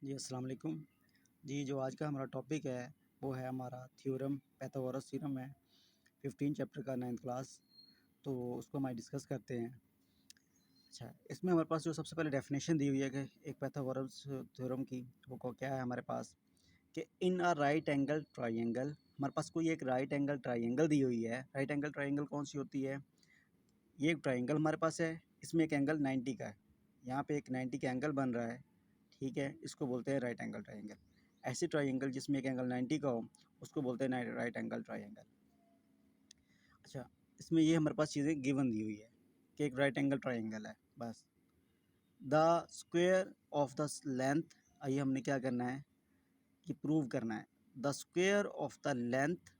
जी, अस्सलाम वालेकुम। जी, जो आज का हमारा टॉपिक है, वो है हमारा थ्योरम, पाइथागोरस थ्योरम है, 15 चैप्टर का 9th क्लास। तो उसको हम आज डिस्कस करते हैं। अच्छा, इसमें हमारे पास जो सबसे पहले डेफिनेशन दी हुई है कि एक पाइथागोरस थ्योरम की, वो क्या है हमारे पास कि इन अ राइट एंगल ट्राइंगल, हमारे पास कोई एक राइट एंगल ट्राइंगल दी हुई है। राइट एंगल ट्राइंगल कौन सी होती है? ये एक ट्राइंगल हमारे पास है, इसमें एक एंगल 90 का है। यहाँ पे एक 90 का एंगल बन रहा है, ठीक है, इसको बोलते हैं राइट एंगल ट्राइंगल। ऐसी ट्राइंगल जिसमें एक एंगल 90 का हो, उसको बोलते हैं राइट एंगल ट्राइंगल। अच्छा, इसमें ये हमारे पास चीज़ें गिवन दी हुई है कि एक राइट एंगल ट्राइंगल है। बस the square of the length, आइए हमने क्या करना है कि प्रूव करना है। The square of the length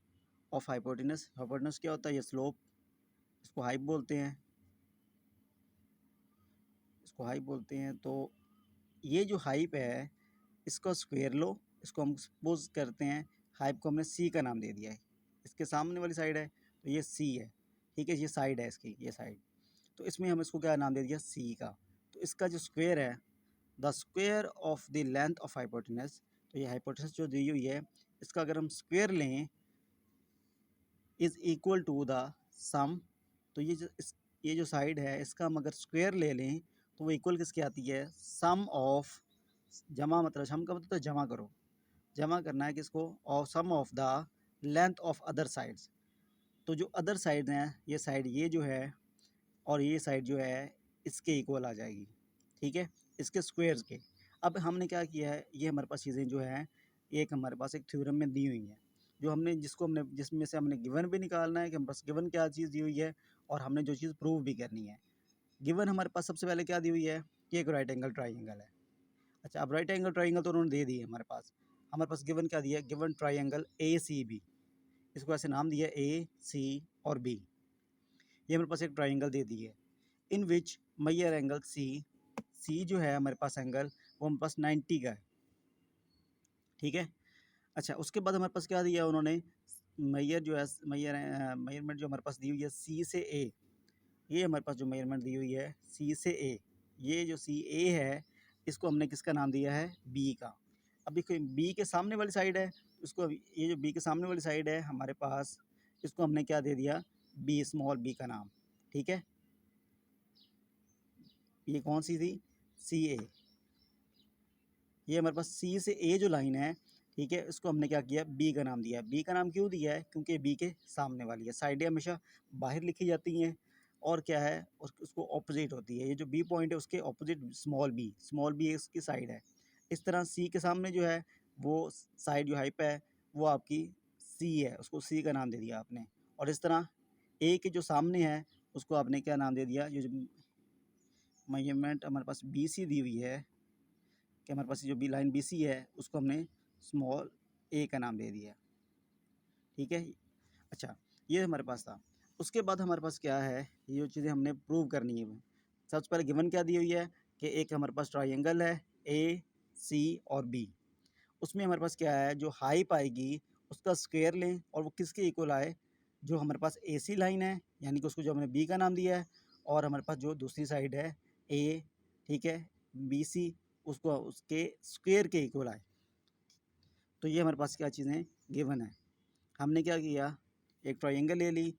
of hypotenuse, hypotenuse क्या होता है? ये स्लोप, इसको हाइप बोलते हैं, इसको हाइप बोलते हैं। तो ये जो हाइप है, इसको स्क्वायर लो, इसको हम सपोज करते हैं हाइप को हमने सी का नाम दे दिया है। इसके सामने वाली साइड है तो ये सी है, ठीक है, ये साइड है इसकी, ये साइड। तो इसमें हम इसको क्या नाम दे दिया? सी का। तो इसका जो स्क्वायर है, the square of the length of hypotenuse, तो ये हाइपोटेनस जो दी हुई है, इसका अगर हम स्क्वायर लें इज़ इक्वल टू द सम। तो ये जो साइड है, इसका हम अगर स्क्वायर ले लें तो वो इक्वल किसके आती है? सम ऑफ, जमा मतलब सम का मतलब तो जमा करो, जमा करना है किसको? और sum of the length of other sides. तो जो अदर साइड हैं, ये साइड ये जो है और ये साइड जो है, इसके इक्वल आ जाएगी, ठीक है, इसके स्क्वायर्स के। अब हमने क्या किया है, ये हमारे पास चीज़ें जो हैं, एक हमारे पास एक थ्योरम में दी हुई हैं, जो हमने जिसमें से हमने गिवन भी निकालना है कि हम बस गिवन क्या चीज़ दी हुई है, और हमने जो चीज़ प्रूव भी करनी है। गिवन हमारे पास सबसे पहले क्या दी हुई है कि एक राइट एंगल ट्राइंगल है। अच्छा, अब राइट एंगल ट्राइंगल तो उन्होंने दे दी है हमारे पास गिवन क्या दिया है? Given triangle A C B, इसको ऐसे नाम दिया ए सी और बी। ये हमारे पास एक ट्राइंगल दे दी है, इन विच मैयर एंगल सी, सी जो है हमारे पास एंगल, वो हमारे पास 90 का है, ठीक है। अच्छा, उसके बाद हमारे पास क्या दिया उन्होंने? मैयर जो है, मैयरमेंट जो हमारे पास दी हुई है सी से ए, ये हमारे पास जो मेजरमेंट दी हुई है सी से ए, ये जो सी ए है, इसको हमने किसका नाम दिया है? बी का। अब देखो बी के सामने वाली साइड है, उसको ये जो बी के सामने वाली साइड है हमारे पास, इसको हमने क्या दे दिया? बी, स्मॉल बी का नाम, ठीक है। ये कौन सी थी? सी ए। ये हमारे पास सी से ए जो लाइन है, ठीक है, इसको हमने क्या किया? बी का नाम दिया है। बी का नाम क्यों दिया है? क्योंकि बी के सामने वाली है। साइडें हमेशा बाहर लिखी जाती हैं, और क्या है उसको ऑपोजिट होती है। ये जो बी पॉइंट है उसके ऑपोजिट स्मॉल बी इसकी साइड है। इस तरह सी के सामने जो है, वो साइड जो हाइप है, वो आपकी सी है, उसको सी का नाम दे दिया आपने। और इस तरह ए के जो सामने है, उसको आपने क्या नाम दे दिया? ये जो मेजरमेंट हमारे पास बी सी दी हुई है, कि हमारे पास जो बी लाइन बी सी है, उसको हमने स्मॉल ए का नाम दे दिया, ठीक है। अच्छा, ये हमारे पास था। उसके बाद हमारे पास क्या है, ये जो चीज़ें हमने प्रूव करनी है। सबसे पहले गिवन क्या दी हुई है कि एक हमारे पास ट्राइंगल है ए सी और बी, उसमें हमारे पास क्या है? जो हाइप आएगी उसका स्क्वायर लें और वो किसके इक्वल आए? जो हमारे पास ए सी लाइन है, यानी कि उसको जो हमने बी का नाम दिया है, और हमारे पास जो दूसरी साइड है ए, ठीक है, बी सी, उसको उसके स्क्वायर के इक्वल आए। तो ये हमारे पास क्या चीज़ें गिवन है। हमने क्या किया? एक ट्रायंगल ले ली,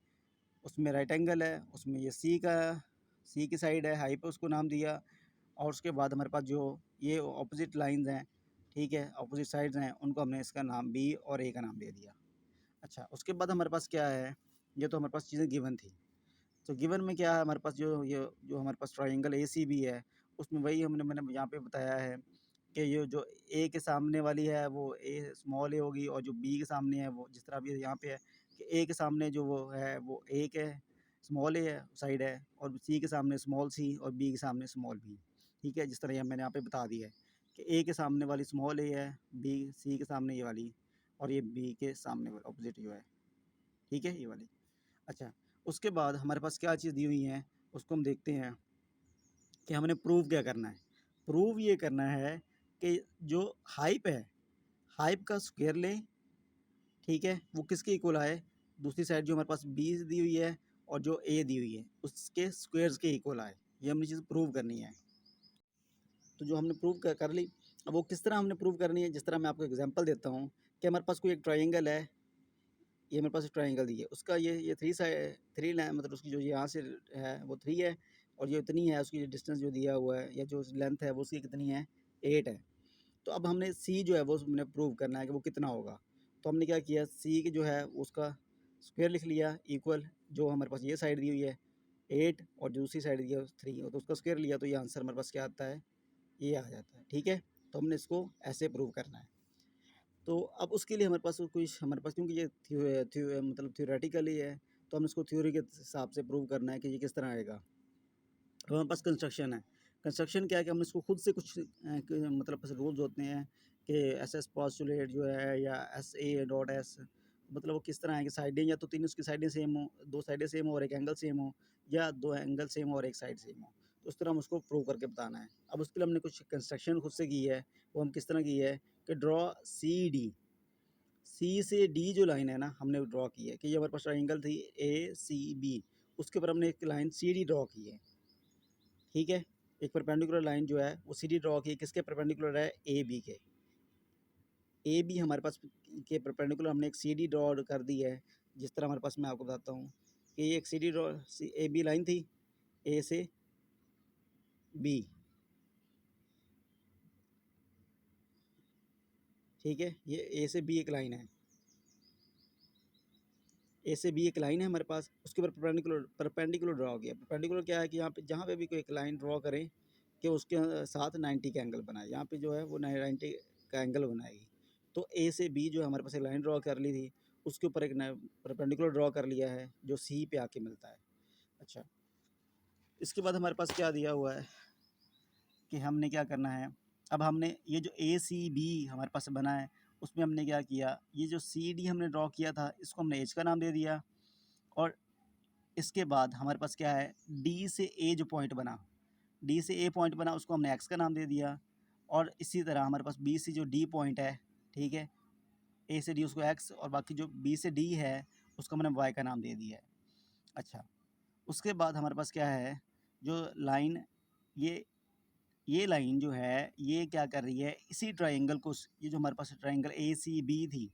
उसमें राइट एंगल है, उसमें ये सी की साइड है, हाई पे उसको नाम दिया, और उसके बाद हमारे पास जो ये ऑपोजिट लाइंस हैं, ठीक है, ऑपोजिट साइड्स हैं, उनको हमने इसका नाम बी और ए का नाम दे दिया। अच्छा, उसके बाद हमारे पास क्या है? ये तो हमारे पास चीज़ें गिवन थी। तो गिवन में क्या है हमारे पास? जो हमारे पास ट्रायंगल ए सी बी है, उसमें वही मैंने यहाँ पे बताया है कि ये जो ए के सामने वाली है वो ए स्मॉल ए होगी, और जो बी के सामने है वो जिस तरह अभी यहाँ पे है कि ए के सामने जो वो है वो एक है, स्मॉल ए है साइड है, और सी के सामने स्मॉल सी और बी के सामने स्मॉल बी, ठीक है, जिस तरह मैंने यहाँ पे बता दिया है कि ए के सामने वाली स्मॉल ए है, बी सी के सामने ये वाली, और ये बी के सामने वाली ऑपोजिट जो है, ठीक है, ये वाली। अच्छा, उसके बाद हमारे पास क्या चीज़ दी हुई है, उसको हम देखते हैं कि हमने प्रूव क्या करना है। प्रूव ये करना है कि जो हाइप है, हाइप का स्क्वायर लें, ठीक है, वो किसके इक्वल आए? दूसरी साइड जो हमारे पास बी दी हुई है और जो ए दी हुई है, उसके स्क्वायर्स के इक्वल आए। ये हमने चीज़ प्रूव करनी है। तो जो हमने प्रूव कर ली, अब वो किस तरह हमने प्रूव करनी है, जिस तरह मैं आपको एग्जांपल देता हूँ कि हमारे पास कोई एक ट्रायंगल है, ये मेरे पास एक ट्रायंगल दी है, उसका ये थ्री लाइन, मतलब उसकी जो यहाँ से है वो 3 है, और जो इतनी है उसकी डिस्टेंस जो दिया हुआ है या जो लेंथ है वो उसकी कितनी है, 8 है। तो अब हमने सी जो है वो हमने प्रूव करना है कि वो कितना होगा। तो हमने क्या किया, सी की जो है उसका स्क्वायर लिख लिया, इक्वल जो हमारे पास ये साइड दी हुई है 8 और जो दूसरी साइड दी है 3, तो उसका स्क्वायर लिया, तो ये आंसर हमारे पास क्या आता है, ये आ जाता है। ठीक है, तो हमने इसको ऐसे प्रूव करना है। तो अब उसके लिए हमारे पास क्योंकि ये मतलब थ्योरेटिकली है, तो हम इसको थ्योरी के हिसाब से प्रूव करना है कि ये किस तरह आएगा। अब हमारे पास कंस्ट्रक्शन है। कंस्ट्रक्शन क्या है कि हम इसको खुद से कुछ मतलब रूल्स होते हैं कि एस एस पॉस्टुलेट जो है या एस ए डॉट एस, मतलब वो किस तरह है कि साइडें या तो तीन उसकी साइडें सेम हो, दो साइडें सेम हो और एक एंगल सेम हो, या दो एंगल सेम हो और एक साइड सेम हो, तो उस तरह हम उसको प्रूव करके बताना है। अब उसके लिए हमने कुछ कंस्ट्रक्शन खुद से की है। वो हम किस तरह की है कि ड्रॉ सी डी, सी से डी जो लाइन है ना हमने ड्रॉ की है कि ये हमारे पास ट्राइंगल थी ए सी बी, उसके ऊपर हमने एक लाइन सी डी ड्रॉ की है। ठीक है, एक परपेंडिकुलर लाइन जो है वो सी डी ड्रॉ की, किसके परपेंडिकुलर है, ए बी के। ए बी हमारे पास के परपेंडिकुलर हमने एक सी डी ड्रॉ कर दी है। जिस तरह हमारे पास, मैं आपको बताता हूँ कि ये एक C D draw A B line थी, ए से बी। ठीक है, ये ए से बी एक लाइन है, ए से बी एक लाइन है हमारे पास, उसके ऊपर परपेंडिकुलर ड्रॉ किया। परपेंडिकुलर क्या है कि यहाँ पे जहाँ पे भी कोई एक लाइन ड्रॉ करें कि उसके साथ 90 का एंगल बनाए, यहाँ पे जो है वो 90 का एंगल बनाएगी। तो ए से बी जो है हमारे पास एक लाइन ड्रॉ कर ली थी, उसके ऊपर एक परपेंडिकुलर ड्रॉ कर लिया है जो सी पे आके मिलता है। अच्छा, इसके बाद हमारे पास क्या दिया हुआ है कि हमने क्या करना है। अब हमने ये जो ए सी बी हमारे पास बना है, उसमें हमने क्या किया, ये जो सी डी हमने ड्रॉ किया था इसको हमने एच का नाम दे दिया, और इसके बाद हमारे पास क्या है, डी से ए जो पॉइंट बना, डी से ए पॉइंट बना उसको हमने एक्स का नाम दे दिया, और इसी तरह हमारे पास बी से जो डी पॉइंट है, ठीक है, ए से डी उसको एक्स, और बाकी जो बी से डी है उसको हमने वाई का नाम दे दिया है। अच्छा, उसके बाद हमारे पास क्या है, जो लाइन ये लाइन जो है ये क्या कर रही है, इसी ट्राइंगल को, ये जो हमारे पास ट्राइंगल ए सी बी थी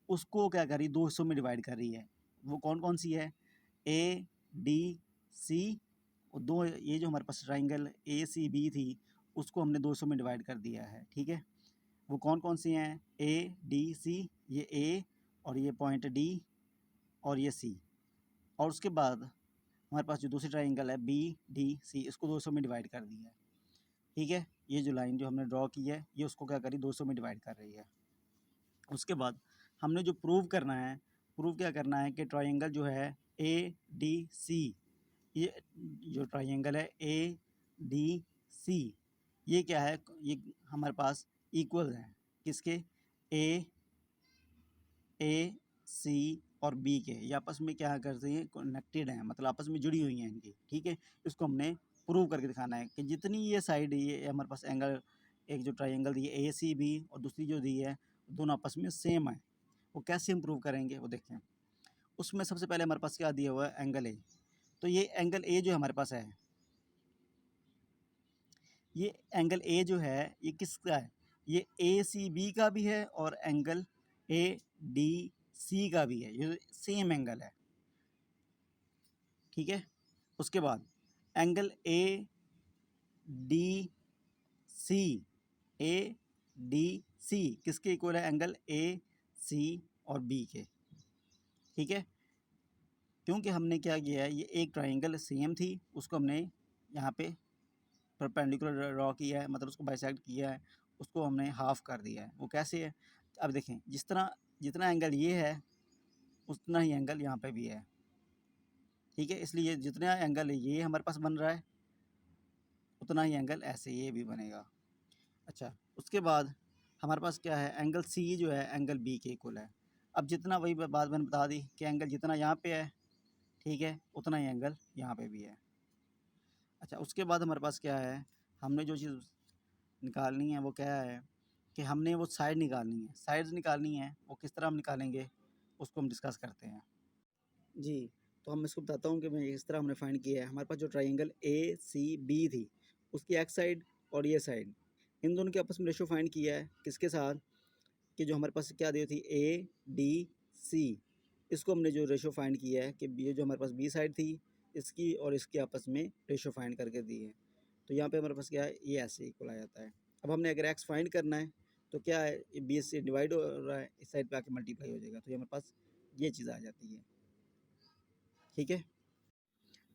उसको क्या कर रही है, दो हिस्सों में डिवाइड कर रही है। वो कौन कौन सी है, ए डी सी, और दो, ये जो हमारे पास ट्राइंगल ए सी बी थी उसको हमने 200 में डिवाइड कर दिया है। ठीक है, वो कौन कौन सी हैं, ए डी सी, ये ए और ये पॉइंट डी और ये सी, और उसके बाद हमारे पास जो दूसरी ट्राइंगल है बी डी सी, इसको 200 में डिवाइड कर दिया है। ठीक है, ये जो लाइन जो हमने ड्रॉ की है ये उसको क्या करी, 200 में डिवाइड कर रही है। उसके बाद हमने जो प्रूव करना है, प्रूव क्या करना है कि ट्राइंगल जो है ए डी सी, ये जो ट्राइंगल है ए डी सी, ये क्या है, ये हमारे पास इक्वल है किसके, ए सी और बी के, ये आपस में क्या करते हैं, कनेक्टेड हैं, मतलब आपस में जुड़ी हुई हैं इनकी। ठीक है, इसको हमने प्रूव करके दिखाना है कि जितनी ये साइड ये हमारे पास एंगल, एक जो ट्राइंगल दी है ए सी बी और दूसरी जो दी है दोनों आपस में सेम है। वो कैसे हम प्रूव करेंगे वो देखें। उसमें सबसे पहले हमारे पास क्या दिया हुआ है, एंगल ए। तो ये एंगल ए जो हमारे पास है, ये एंगल ए जो है ये किसका है, ये ए सी बी का भी है और एंगल ए डी सी का भी है, ये सेम एंगल है। ठीक है, उसके बाद angle A D C, A D C किसके इक्वल है, एंगल ए सी और बी के। ठीक है, क्योंकि हमने क्या किया है, ये एक ट्राइंगल सेम थी उसको हमने यहाँ पे परपेंडिकुलर ड्रॉ किया है, मतलब उसको बाइसेक्ट किया है, उसको हमने हाफ कर दिया है। वो कैसे है, अब देखें, जिस तरह जितना एंगल ये है उतना ही एंगल यहाँ पे भी है। ठीक है, इसलिए जितना एंगल ये हमारे पास बन रहा है उतना ही एंगल ऐसे ये भी बनेगा। अच्छा, उसके बाद हमारे पास क्या है, एंगल सी जो है एंगल बी के इक्वल है। अब जितना, वही बात मैंने बता दी कि एंगल जितना यहाँ पे है, ठीक है, उतना ही एंगल यहाँ पे भी है। अच्छा, उसके बाद हमारे पास क्या है, हमने जो चीज़ निकालनी है वो क्या है कि हमने वो साइड निकालनी है। साइड्स निकालनी है, वो किस तरह हम निकालेंगे उसको हम डिस्कस करते हैं। जी, तो हम इसको बताता हूँ कि मैं इस तरह हमने फाइंड किया है। हमारे पास जो ट्राइंगल ए सी बी थी उसकी एक्स साइड और ये साइड इन दोनों के आपस में रेशो फाइंड किया है किसके साथ, कि जो हमारे पास क्या दी थी ए डी सी, इसको हमने जो रेशो फाइंड किया है कि ये जो हमारे पास बी साइड थी इसकी और इसके आपस में रेशो फाइंड करके दी है। तो यहाँ पे हमारे पास क्या है, ये ऐसे इक्वल आ जाता है। अब हमने अगर एक्स फाइंड करना है तो क्या है, ये बी से डिवाइड हो रहा है, इस साइड पे आके मल्टीप्लाई हो जाएगा, तो ये हमारे पास ये चीज़ आ जाती है। ठीक है,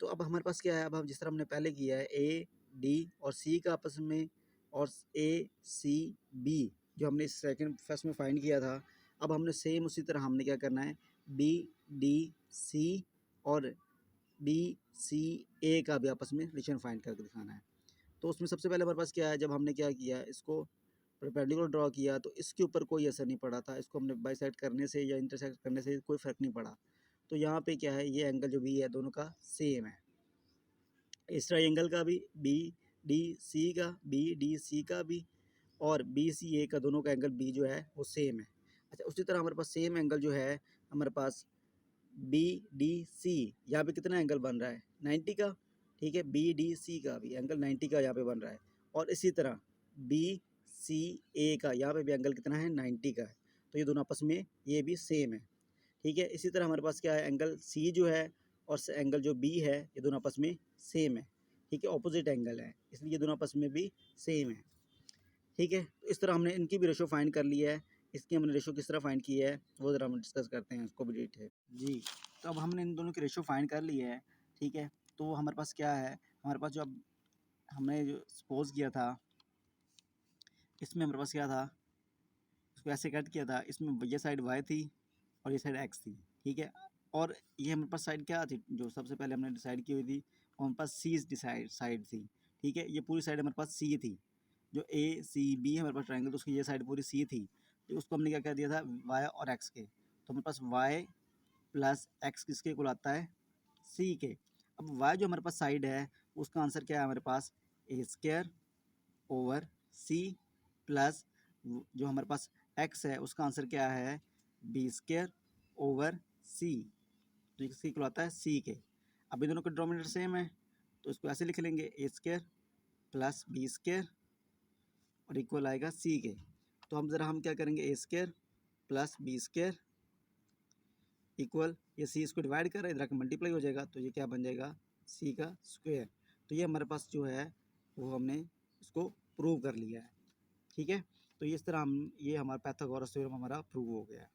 तो अब हमारे पास क्या है, अब हम जिस तरह हमने पहले किया है ए डी और सी का आपस में, और ए सी बी जो हमने सेकंड फर्स्ट में फाइंड किया था, अब हमने सेम उसी तरह हमने क्या करना है, बी डी सी और बी सी ए का भी आपस में रिलेशन फाइंड करके दिखाना है। तो उसमें सबसे पहले हमारे पास क्या है, जब हमने क्या किया, इसको परपेंडिकुलर ड्रॉ किया तो इसके ऊपर कोई असर नहीं पड़ा था, इसको हमने बाइसेक्ट करने से या इंटरसेक्ट करने से कोई फ़र्क नहीं पड़ा। तो यहाँ पे क्या है, ये एंगल जो बी है दोनों का सेम है। इस ट्रायंगल का भी, बी डी सी का, बी डी सी का भी और बी सी ए का, दोनों का एंगल बी जो है वो सेम है। अच्छा, उसी तरह हमारे पास सेम एंगल जो है हमारे पास बी डी सी, यहाँ पे कितना एंगल बन रहा है 90 का। ठीक है, बी डी सी का भी एंगल 90 का यहाँ पे बन रहा है, और इसी तरह बी सी ए का यहाँ पे भी एंगल कितना है 90 का है। तो ये दोनों आपस में ये भी सेम है। ठीक है, इसी तरह हमारे पास क्या है, एंगल सी जो है और एंगल जो बी है ये दोनों आपस में सेम है। ठीक है, ऑपोजिट एंगल है, इसलिए ये दोनों आपस में भी सेम है। ठीक है, तो इस तरह हमने इनकी भी रेशो फाइंड कर लिया है। इसकी हमने रेशो किस तरह फाइंड की है वो ज़रा हम डिस्कस करते हैं, उसको भी डिटेल जी। तो अब हमने इन दोनों की रेशो फाइंड कर ली है। ठीक है, तो हमारे पास क्या है, हमारे पास जो अब हमने जो सपोज किया था, इसमें हमारे पास क्या था, इसको ऐसे कट किया था, इसमें ये साइड वाई थी और ये साइड एक्स थी। ठीक है, और ये हमारे पास साइड क्या थी, जो सबसे पहले हमने डिसाइड की हुई थी, और हमारे पास सी साइड थी। ठीक है, ये पूरी साइड हमारे पास सी थी, जो ए सी बी है हमारे पास ट्रायंगल, तो उसकी ये साइड पूरी सी थी। तो उसको हमने क्या कर दिया था, वाई और एक्स के, तो हमारे पास वाई प्लस एक्स किसके इक्वल आता है, सी के। अब वाई जो हमारे पास साइड है उसका आंसर क्या है हमारे पास, ए स्क्वायर ओवर सी, प्लस जो हमारे पास एक्स है उसका आंसर क्या है, बी स्क्वायर ओवर सी, तो किसके इक्वल आता है, सी के। अब इन दोनों का डिनोमिनेटर सेम है, तो इसको ऐसे लिख लेंगे, A square plus B square और इक्वल आएगा सी के। तो हम क्या करेंगे, A square plus B square equal, ये सी इसको डिवाइड कर रहा है, इधर का मल्टीप्लाई हो जाएगा, तो ये क्या बन जाएगा, सी का स्क्वायर। तो ये हमारे पास जो है वो हमने इसको प्रूव कर लिया है। ठीक है, तो इस तरह हम, ये हमारा पाइथागोरस थ्योरम हमारा प्रूव हो गया है।